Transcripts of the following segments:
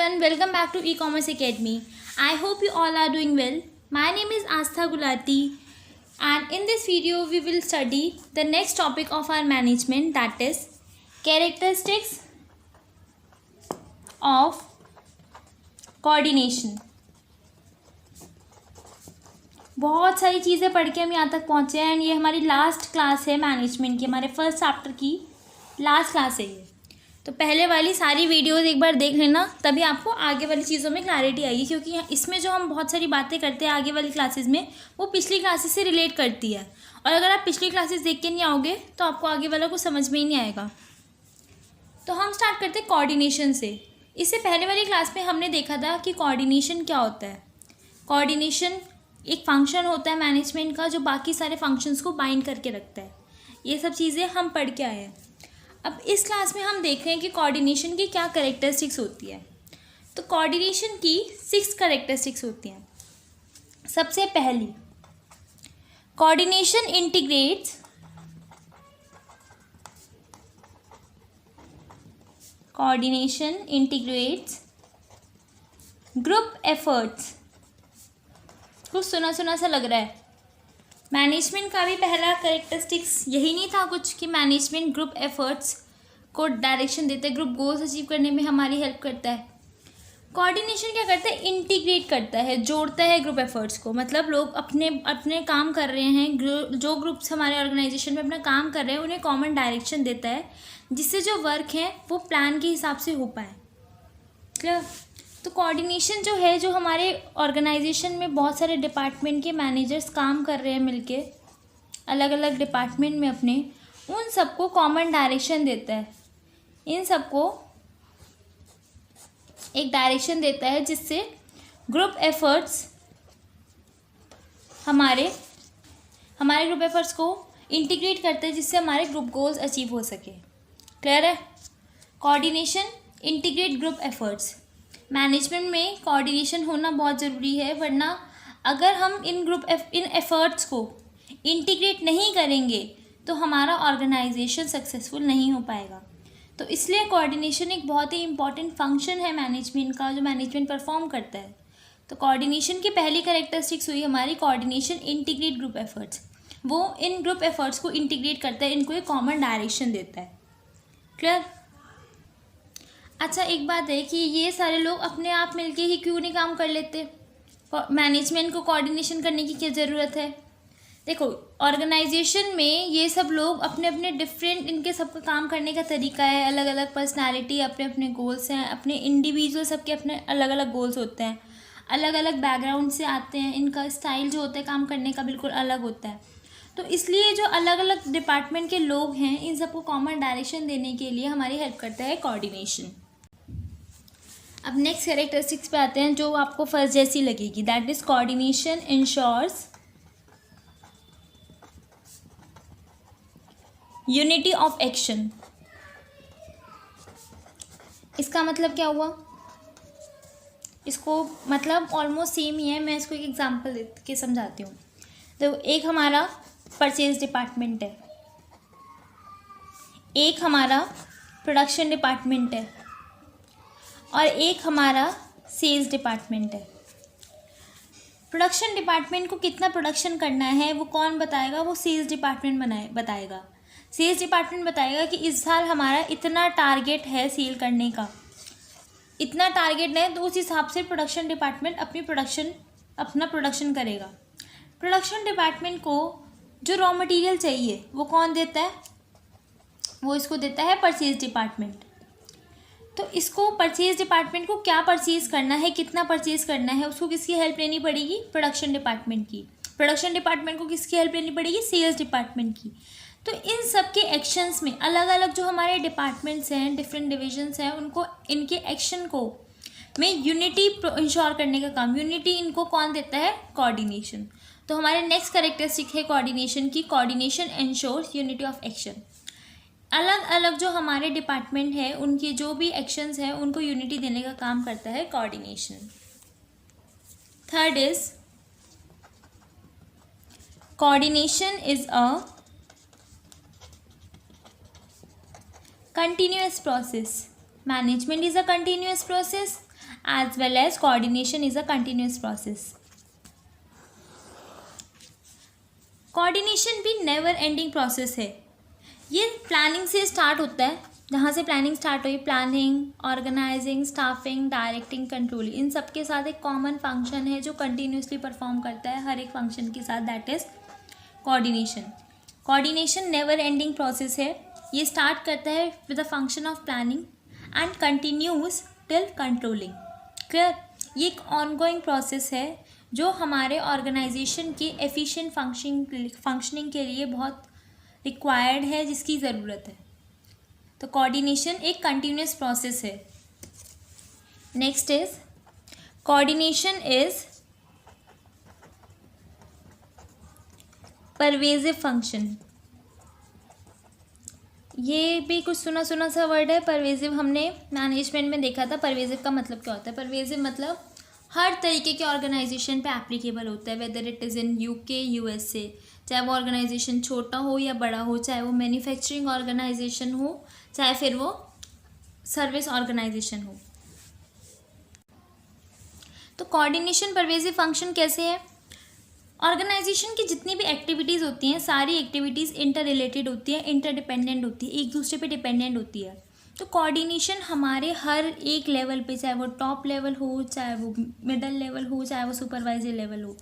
everyone, welcome back to E-Commerce Academy. I hope you all are doing well. My name is Astha Gulati and in this video we will study the next topic of our management, that is characteristics of coordination. बहुत सारी चीज़ें पढ़ के हम यहाँ तक पहुँचे हैं एंड ये हमारी लास्ट क्लास है मैनेजमेंट की, हमारे फर्स्ट चैप्टर की लास्ट क्लास है ये। तो पहले वाली सारी वीडियोस एक बार देख लेना, तभी आपको आगे वाली चीज़ों में क्लैरिटी आएगी, क्योंकि इसमें जो हम बहुत सारी बातें करते हैं आगे वाली क्लासेस में वो पिछली क्लासेस से रिलेट करती है, और अगर आप पिछली क्लासेस देख के नहीं आओगे तो आपको आगे वाला कुछ समझ में ही नहीं आएगा। तो हम स्टार्ट करते हैं कोऑर्डिनेशन से। इससे पहले वाली क्लास में हमने देखा था कि कोऑर्डिनेशन क्या होता है। कोऑर्डिनेशन एक फंक्शन होता है मैनेजमेंट का जो बाकी सारे फंक्शंस को बाइंड करके रखता है। ये सब चीज़ें हम पढ़ के आए हैं। अब इस क्लास में हम देख रहे हैं कि कोऑर्डिनेशन की क्या कैरेक्टरिस्टिक्स होती है। तो कोऑर्डिनेशन की 6 कैरेक्टरिस्टिक्स होती हैं। सबसे पहली, कोऑर्डिनेशन इंटीग्रेट्स ग्रुप एफर्ट्स। कुछ सुना सुना सा लग रहा है। मैनेजमेंट का भी पहला कैरेक्टरिस्टिक्स यही नहीं था कुछ कि मैनेजमेंट ग्रुप एफर्ट्स को डायरेक्शन देता है, ग्रुप गोल्स अचीव करने में हमारी हेल्प करता है। कोऑर्डिनेशन क्या करता है? इंटीग्रेट करता है, जोड़ता है ग्रुप एफर्ट्स को। मतलब लोग अपने अपने काम कर रहे हैं, जो ग्रुप्स हमारे ऑर्गेनाइजेशन में अपना काम कर रहे हैं उन्हें कॉमन डायरेक्शन देता है, जिससे जो वर्क है वो प्लान के हिसाब से हो पाए। क्लियर? तो कोऑर्डिनेशन जो है, जो हमारे ऑर्गेनाइजेशन में बहुत सारे डिपार्टमेंट के मैनेजर्स काम कर रहे हैं मिलके अलग अलग डिपार्टमेंट में अपने, उन सबको कॉमन डायरेक्शन देता है। इन सबको एक डायरेक्शन देता है जिससे ग्रुप एफर्ट्स हमारे ग्रुप एफर्ट्स को इंटीग्रेट करते हैं, जिससे हमारे ग्रुप गोल्स अचीव हो सके। क्लियर है? Coordination integrate group efforts. Management में कोऑर्डिनेशन होना बहुत ज़रूरी है, वरना अगर हम इन एफर्ट्स को इंटीग्रेट नहीं करेंगे तो हमारा ऑर्गेनाइजेशन सक्सेसफुल नहीं हो पाएगा। तो इसलिए कोऑर्डिनेशन एक बहुत ही इम्पॉर्टेंट फंक्शन है मैनेजमेंट का, जो मैनेजमेंट परफॉर्म करता है। तो कोऑर्डिनेशन की पहली कैरेक्टरिस्टिक्स हुई हमारी कोऑर्डिनेशन इंटीग्रेट ग्रुप एफर्ट्स। वो इन ग्रुप एफर्ट्स को इंटीग्रेट करता है, इनको एक कॉमन डायरेक्शन देता है। क्लियर? अच्छा, एक बात है कि ये सारे लोग अपने आप मिलके ही क्यों नहीं काम कर लेते? मैनेजमेंट को कोऑर्डिनेशन करने की क्या ज़रूरत है? देखो, ऑर्गेनाइजेशन में ये सब लोग अपने अपने डिफरेंट, इनके सबका काम करने का तरीका है, अलग अलग पर्सनालिटी, अपने अपने गोल्स हैं, अपने इंडिविजुअल सबके अपने अलग अलग गोल्स होते हैं, अलग अलग बैकग्राउंड से आते हैं, इनका स्टाइल जो होता है काम करने का बिल्कुल अलग होता है। तो इसलिए जो अलग अलग डिपार्टमेंट के लोग हैं, इन सबको कॉमन डायरेक्शन देने के लिए हमारी हेल्प करता है कोऑर्डिनेशन। अब नेक्स्ट कैरेक्टरिस्टिक्स पे आते हैं जो आपको फर्स्ट जैसी लगेगी, that is coordination ensures unity of action. इसका मतलब क्या हुआ? इसको मतलब ऑलमोस्ट सेम ही है, मैं इसको एक एग्जांपल दे के समझाती हूँ। तो एक हमारा परचेज डिपार्टमेंट है, एक हमारा प्रोडक्शन डिपार्टमेंट है और एक हमारा सेल्स डिपार्टमेंट है। प्रोडक्शन डिपार्टमेंट को कितना प्रोडक्शन करना है वो कौन बताएगा? वो सेल्स डिपार्टमेंट बताएगा। सेल्स डिपार्टमेंट बताएगा कि इस साल हमारा इतना टारगेट है सेल करने का, इतना टारगेट है, तो उस हिसाब से प्रोडक्शन डिपार्टमेंट अपना प्रोडक्शन करेगा। प्रोडक्शन डिपार्टमेंट को जो रॉ मटेरियल चाहिए वो कौन देता है? वो इसको देता है परचेज डिपार्टमेंट। तो इसको परचेज डिपार्टमेंट को क्या परचेज करना है, कितना परचेज करना है, उसको किसकी हेल्प लेनी पड़ेगी? प्रोडक्शन डिपार्टमेंट की। प्रोडक्शन डिपार्टमेंट को किसकी हेल्प लेनी पड़ेगी? सेल्स डिपार्टमेंट की। तो इन सब के एक्शंस में अलग अलग जो हमारे डिपार्टमेंट्स हैं, डिफरेंट डिविजन्स हैं, उनको इनके एक्शन को में यूनिटी इंश्योर करने का काम, यूनिटी इनको कौन देता है? कोऑर्डिनेशन। तो हमारे नेक्स्ट कैरेक्टरिस्टिक है कोऑर्डिनेशन की, coordination ensures unity of action. अलग अलग जो हमारे डिपार्टमेंट है उनके जो भी एक्शंस हैं उनको यूनिटी देने का काम करता है coordination. Third is coordination is a continuous process. Management is a continuous process as well as coordination is a continuous process. Coordination भी नेवर एंडिंग प्रोसेस है। ये प्लानिंग से स्टार्ट होता है, जहाँ से प्लानिंग स्टार्ट हुई, planning, organising, staffing, directing, controlling, इन सब के साथ एक कॉमन फंक्शन है जो कंटिन्यूसली परफॉर्म करता है हर एक फंक्शन के साथ, that is coordination. Coordination never ending process है। ये स्टार्ट करता है with the function of planning and continues till controlling. Clear? ये एक ऑनगोइंग प्रोसेस है जो हमारे ऑर्गेनाइजेशन के एफिशिएंट फंक्शनिंग के लिए बहुत रिक्वायर्ड है, जिसकी ज़रूरत है। तो कोऑर्डिनेशन एक कंटिन्यूस प्रोसेस है। Next is coordination is pervasive function. ये भी कुछ सुना सुना सा वर्ड है। परवेजिव हमने मैनेजमेंट में देखा था। परवेजिव का मतलब क्या होता है? परवेजिव मतलब हर तरीके के ऑर्गेनाइजेशन पे एप्लीकेबल होता है, whether it is in UK, USA, चाहे वो ऑर्गेनाइजेशन छोटा हो या बड़ा हो, चाहे वो मैन्युफैक्चरिंग ऑर्गेनाइजेशन हो, चाहे फिर वो सर्विस ऑर्गेनाइजेशन हो। तो कोऑर्डिनेशन परवेजिव फंक्शन कैसे है? ऑर्गेनाइजेशन की जितनी भी एक्टिविटीज़ होती हैं, सारी एक्टिविटीज़ इंटर रिलेटेड होती है, इंटरडिपेंडेंट होती है, एक दूसरे पे डिपेंडेंट होती है। तो कोऑर्डिनेशन हमारे हर एक लेवल पे, चाहे वो टॉप लेवल हो, चाहे वो मिडल लेवल हो, चाहे वो सुपरवाइजर लेवल हो,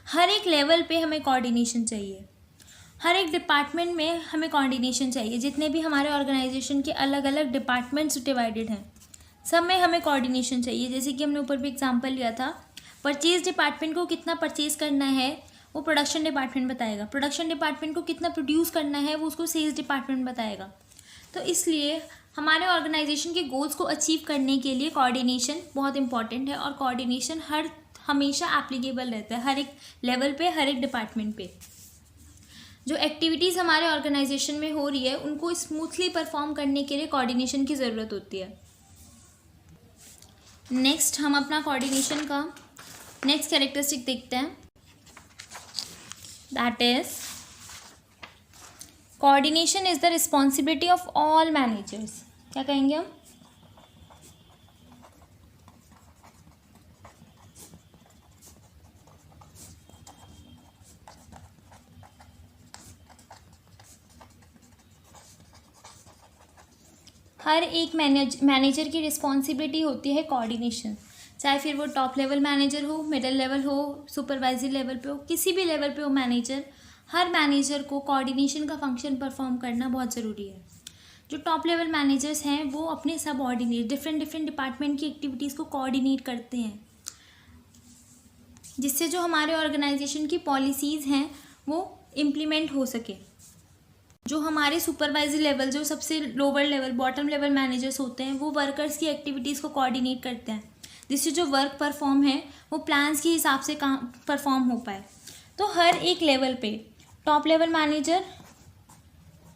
हर एक लेवल पे हमें कोऑर्डिनेशन चाहिए। हर एक डिपार्टमेंट में हमें कोऑर्डिनेशन चाहिए। जितने भी हमारे ऑर्गेनाइजेशन के अलग अलग डिपार्टमेंट्स डिवाइडेड हैं, सब में हमें कोऑर्डिनेशन चाहिए। जैसे कि हमने ऊपर भी एग्जांपल लिया था, परचेज डिपार्टमेंट को कितना परचेज करना है वो प्रोडक्शन डिपार्टमेंट बताएगा, प्रोडक्शन डिपार्टमेंट को कितना प्रोड्यूस करना है वो उसको सेल्स डिपार्टमेंट बताएगा। तो इसलिए हमारे ऑर्गेनाइजेशन के गोल्स को अचीव करने के लिए कोऑर्डिनेशन बहुत इंपॉर्टेंट है, और कोऑर्डिनेशन हमेशा एप्लीकेबल रहता है हर एक लेवल पे, हर एक डिपार्टमेंट पे। जो एक्टिविटीज़ हमारे ऑर्गेनाइजेशन में हो रही है उनको स्मूथली परफॉर्म करने के लिए कोऑर्डिनेशन की ज़रूरत होती है। नेक्स्ट हम अपना कोऑर्डिनेशन का नेक्स्ट कैरेक्टरिस्टिक देखते हैं, that is coordination is the responsibility of all managers. क्या कहेंगे हम? हर एक मैनेजर की रिस्पॉन्सिबिलिटी होती है कोऑर्डिनेशन, चाहे फिर वो टॉप लेवल मैनेजर हो, मिडिल लेवल हो, सुपरवाइजरी लेवल पे हो, किसी भी लेवल पे हो मैनेजर, हर मैनेजर को कोऑर्डिनेशन का फंक्शन परफॉर्म करना बहुत ज़रूरी है। जो टॉप लेवल मैनेजर्स हैं वो अपने सब ऑर्डिनेट डिफरेंट डिपार्टमेंट की एक्टिविटीज़ को कोऑर्डिनेट करते हैं, जिससे जो हमारे ऑर्गेनाइजेशन की पॉलिसीज़ हैं वो इम्प्लीमेंट हो सके। जो हमारे सुपरवाइजरी लेवल, जो सबसे lower level, bottom level managers होते हैं, वो वर्कर्स की एक्टिविटीज़ को कोऑर्डिनेट करते हैं, जिससे जो वर्क परफॉर्म है वो प्लान्स के हिसाब से काम परफॉर्म हो पाए। तो हर एक लेवल पे टॉप लेवल मैनेजर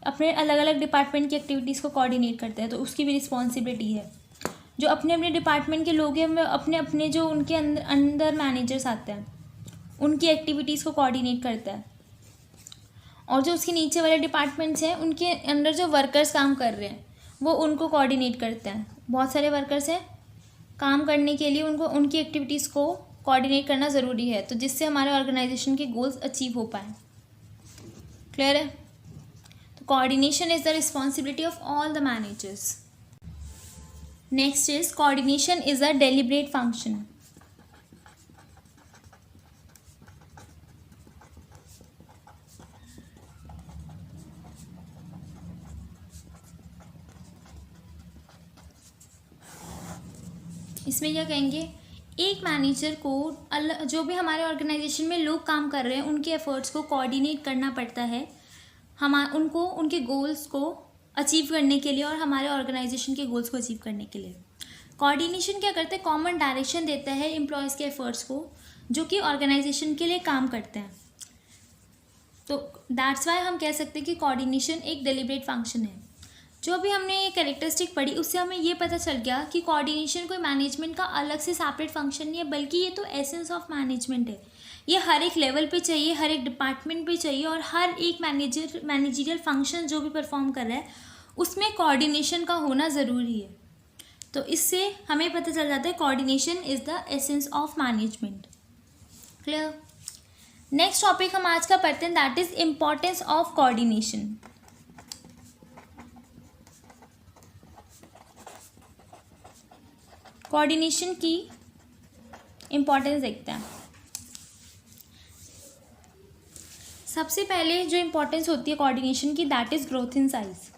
अपने अलग अलग डिपार्टमेंट की एक्टिविटीज़ को कोऑर्डिनेट करते हैं, तो उसकी भी रिस्पॉन्सिबिलिटी है। जो अपने अपने डिपार्टमेंट के लोग हैं वो अपने अपने जो उनके अंदर मैनेजर्स आते हैं उनकी एक्टिविटीज़ को कोऑर्डिनेट करता है, और जो उसके नीचे वाले डिपार्टमेंट्स हैं उनके अंदर जो वर्कर्स काम कर रहे हैं वो उनको कोऑर्डिनेट करते हैं। बहुत सारे वर्कर्स हैं, काम करने के लिए उनको उनकी एक्टिविटीज़ को कोऑर्डिनेट करना ज़रूरी है, तो जिससे हमारे ऑर्गेनाइजेशन के गोल्स अचीव हो पाए। क्लियर है? तो coordination is the responsibility of all the managers. Next is coordination is a deliberate function. इसमें क्या कहेंगे, एक मैनेजर को जो भी हमारे ऑर्गेनाइजेशन में लोग काम कर रहे हैं उनके एफर्ट्स को कोऑर्डिनेट करना पड़ता है, उनको उनके गोल्स को अचीव करने के लिए और हमारे ऑर्गेनाइजेशन के गोल्स को अचीव करने के लिए। कोऑर्डिनेशन क्या करते हैं, कॉमन डायरेक्शन देता है एम्प्लॉयज़ के एफर्ट्स को जो कि ऑर्गेनाइजेशन के लिए काम करते हैं। तो दैट्स वाई हम कह सकते हैं कि कोऑर्डिनेशन एक डेलिब्रेट फंक्शन है। जो भी हमने ये कैरेक्टरिस्टिक पढ़ी उससे हमें ये पता चल गया कि कोऑर्डिनेशन कोई मैनेजमेंट का अलग से सेपरेट फंक्शन नहीं है, बल्कि ये तो एसेंस ऑफ मैनेजमेंट है। ये हर एक लेवल पे चाहिए, हर एक डिपार्टमेंट पे चाहिए, और हर एक मैनेजरियल फंक्शन जो भी परफॉर्म कर रहा है उसमें कोऑर्डिनेशन का होना ज़रूरी है। तो इससे हमें पता चल जाता है coordination is the essence of management. Clear. Next topic हम आज का पढ़ते हैं, that is importance of coordination. Coordination की इम्पोर्टेंस देखते हैं। सबसे पहले जो इम्पोर्टेंस होती है कोऑर्डिनेशन की, that is growth in size.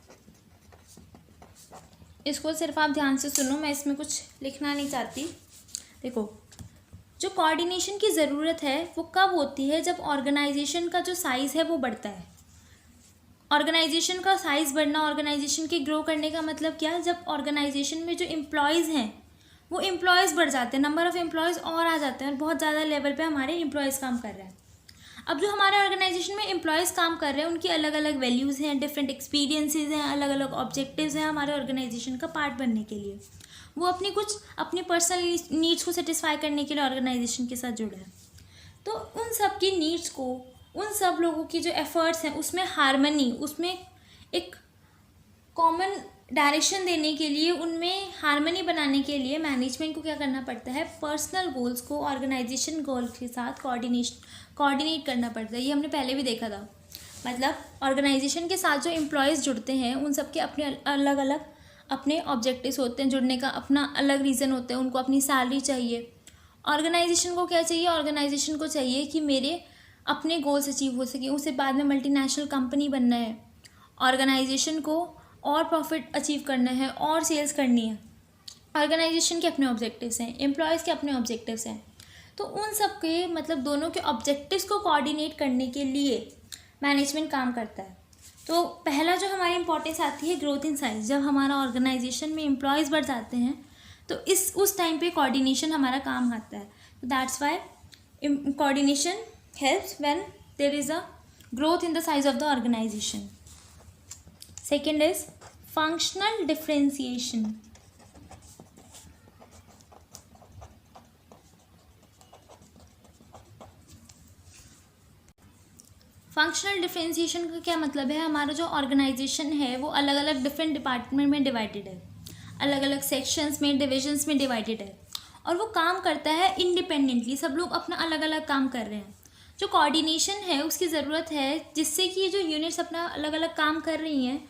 इसको सिर्फ आप ध्यान से सुनो, मैं इसमें कुछ लिखना नहीं चाहती। देखो, जो कोऑर्डिनेशन की ज़रूरत है वो कब होती है, जब ऑर्गेनाइजेशन का जो साइज़ है वो बढ़ता है। ऑर्गेनाइजेशन का साइज़ बढ़ना, ऑर्गेनाइजेशन के ग्रो करने का मतलब क्या, जब ऑर्गेनाइजेशन में जो एम्प्लॉयज़ हैं वो एम्प्लॉयज़ बढ़ जाते हैं, नंबर ऑफ़ एम्प्लॉयज़ और आ जाते हैं और बहुत ज़्यादा लेवल पे हमारे एम्प्लॉयज़ काम कर रहे हैं। अब जो हमारे ऑर्गेनाइजेशन में एम्प्लॉयज़ काम कर रहे हैं उनकी अलग अलग वैल्यूज़ हैं, डिफरेंट एक्सपीरियंसेस हैं, अलग अलग ऑब्जेक्टिव्स हैं हमारे ऑर्गेनाइजेशन का पार्ट बनने के लिए। वो अपनी पर्सनल नीड्स को सेटिस्फाई करने के लिए ऑर्गेनाइजेशन के साथ जुड़े हैं। तो उन सब की नीड्स को, उन सब लोगों की जो एफर्ट्स हैं उसमें हार्मनी, उसमें एक कॉमन डायरेक्शन देने के लिए, उनमें हार्मनी बनाने के लिए मैनेजमेंट को क्या करना पड़ता है, पर्सनल गोल्स को ऑर्गेनाइजेशन गोल के साथ कोऑर्डिनेट करना पड़ता है। ये हमने पहले भी देखा था। मतलब ऑर्गेनाइजेशन के साथ जो एम्प्लॉयज़ जुड़ते हैं उन सब के अपने अलग अलग अपने ऑब्जेक्टिव्स होते हैं, जुड़ने का अपना अलग रीज़न होता है। उनको अपनी सैलरी चाहिए। ऑर्गेनाइजेशन को क्या चाहिए, ऑर्गेनाइजेशन को चाहिए कि मेरे अपने गोल्स अचीव हो सके, उसे बाद में मल्टीनेशनल कंपनी बनना है, ऑर्गेनाइजेशन को और प्रॉफिट अचीव करना है और सेल्स करनी है। ऑर्गेनाइजेशन के अपने ऑब्जेक्टिव्स हैं, एम्प्लॉयज़ के अपने ऑब्जेक्टिव्स हैं। तो उन सब के मतलब दोनों के ऑब्जेक्टिव्स को कोऑर्डिनेट करने के लिए मैनेजमेंट काम करता है। तो पहला जो हमारी इंपॉर्टेंस आती है ग्रोथ इन साइज। जब हमारा ऑर्गेनाइजेशन में एम्प्लॉयज़ बढ़ जाते हैं तो उस टाइम पे कोऑर्डिनेशन हमारा काम आता है। तो that's why coordination helps when there is a growth in the size of the organisation. Second is functional differentiation. Functional differentiation का क्या मतलब है, हमारा जो ऑर्गेनाइजेशन है वो अलग अलग डिफरेंट डिपार्टमेंट में डिवाइडेड है, अलग अलग सेक्शंस में, डिविजन्स में डिवाइडेड है और वो काम करता है इंडिपेंडेंटली। सब लोग अपना अलग अलग काम कर रहे हैं। जो कोऑर्डिनेशन है उसकी ज़रूरत है जिससे कि जो यूनिट्स अपना अलग अलग काम कर रही हैं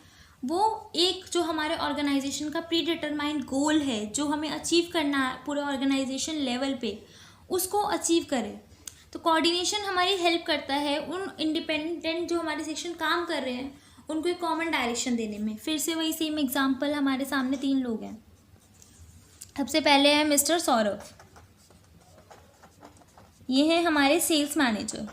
वो एक जो हमारे ऑर्गेनाइजेशन का प्री डिटरमाइंड गोल है जो हमें अचीव करना है पूरे ऑर्गेनाइजेशन लेवल पे, उसको अचीव करें। तो कोऑर्डिनेशन हमारी हेल्प करता है उन इंडिपेंडेंट जो हमारे सेक्शन काम कर रहे हैं उनको एक कॉमन डायरेक्शन देने में। फिर से वही सेम एग्जांपल, हमारे सामने 3 लोग हैं। सबसे पहले है मिस्टर सौरभ, ये हैं हमारे सेल्स मैनेजर।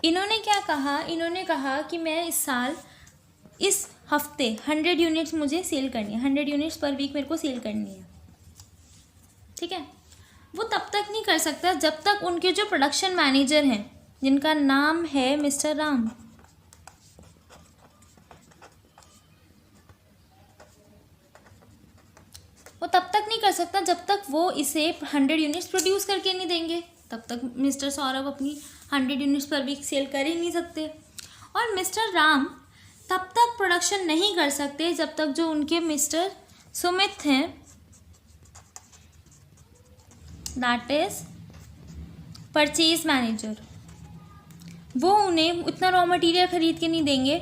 इन्होंने क्या कहा, इन्होंने कहा कि मैं इस हफ्ते 100 यूनिट्स मुझे सेल करनी है, 100 यूनिट्स पर वीक मेरे को सेल करनी है। ठीक है, वो तब तक नहीं कर सकता जब तक उनके जो प्रोडक्शन मैनेजर हैं जिनका नाम है मिस्टर राम, वो तब तक नहीं कर सकता जब तक वो इसे 100 यूनिट्स प्रोड्यूस करके नहीं देंगे। तब तक मिस्टर सौरभ अपनी 100 यूनिट्स पर वीक सेल कर ही नहीं सकते। और मिस्टर राम तब तक प्रोडक्शन नहीं कर सकते जब तक जो उनके मिस्टर सुमित हैं, दैट इज परचेज मैनेजर, वो उन्हें उतना रॉ मटेरियल खरीद के नहीं देंगे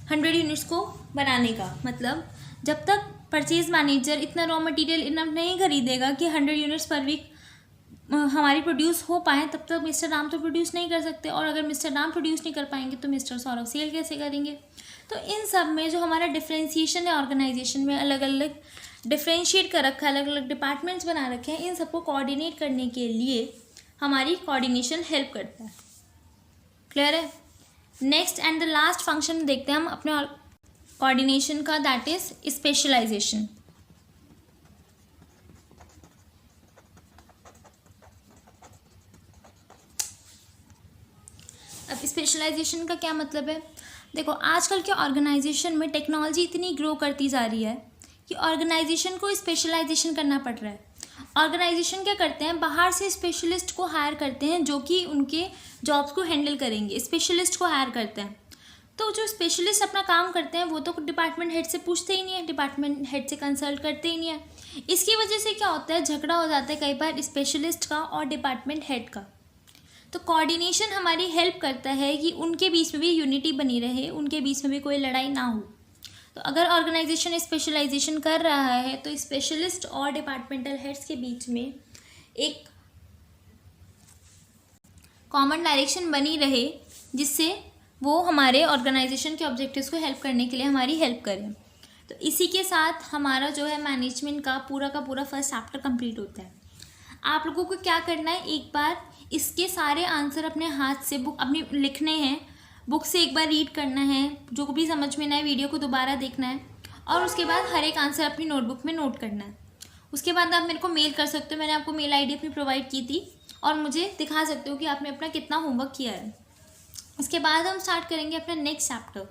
100 यूनिट्स को बनाने का। मतलब जब तक परचेज मैनेजर इतना रॉ मटेरियल इनफ नहीं खरीदेगा कि 100 यूनिट्स पर वीक हमारी प्रोड्यूस हो पाए, तब तक मिस्टर राम तो प्रोड्यूस नहीं कर सकते। और अगर मिस्टर राम प्रोड्यूस नहीं कर पाएंगे तो मिस्टर सौरभ सेल कैसे करेंगे। तो इन सब में जो हमारा डिफ्रेंशिएशन है ऑर्गेनाइजेशन में, अलग अलग डिफ्रेंशिएट कर रखा है, अलग अलग डिपार्टमेंट्स बना रखे हैं, इन सबको कोऑर्डिनेट करने के लिए हमारी कोऑर्डिनेशन हेल्प करता है। क्लियर है। Next and the last function देखते हैं हम अपने कोऑर्डिनेशन का, दैट इज स्पेशलाइजेशन। अब स्पेशलाइजेशन का क्या मतलब है, देखो आजकल के ऑर्गेनाइजेशन में टेक्नोलॉजी इतनी ग्रो करती जा रही है कि ऑर्गेनाइजेशन को स्पेशलाइजेशन करना पड़ रहा है। ऑर्गेनाइजेशन क्या करते हैं, बाहर से स्पेशलिस्ट को हायर करते हैं जो कि उनके जॉब्स को हैंडल करेंगे, स्पेशलिस्ट को हायर करते हैं। तो जो स्पेशलिस्ट अपना काम करते हैं वो तो डिपार्टमेंट हेड से पूछते ही नहीं है, डिपार्टमेंट हेड से कंसल्ट करते ही नहीं है। इसकी वजह से क्या होता है, झगड़ा हो जाता है कई बार स्पेशलिस्ट का और डिपार्टमेंट हेड का। तो कोऑर्डिनेशन हमारी हेल्प करता है कि उनके बीच में भी यूनिटी बनी रहे, उनके बीच में भी कोई लड़ाई ना हो। तो अगर ऑर्गेनाइजेशन स्पेशलाइजेशन कर रहा है तो स्पेशलिस्ट और डिपार्टमेंटल हेड्स के बीच में एक कॉमन डायरेक्शन बनी रहे, जिससे वो हमारे ऑर्गेनाइजेशन के ऑब्जेक्टिव्स को हेल्प करने के लिए हमारी हेल्प करें। तो इसी के साथ हमारा जो है मैनेजमेंट का पूरा फर्स्ट चैप्टर कंप्लीट होता है। आप लोगों को क्या करना है, एक बार इसके सारे आंसर अपने हाथ से बुक अपनी लिखने हैं, बुक से एक बार रीड करना है, जो भी समझ में ना आए वीडियो को दोबारा देखना है और उसके बाद हर एक आंसर अपनी नोटबुक में नोट करना है। उसके बाद आप मेरे को मेल कर सकते हो, मैंने आपको मेल आईडी अपनी प्रोवाइड की थी, और मुझे दिखा सकते हो कि आपने अपना कितना होमवर्क किया है। उसके बाद हम स्टार्ट करेंगे अपना नेक्स्ट चैप्टर।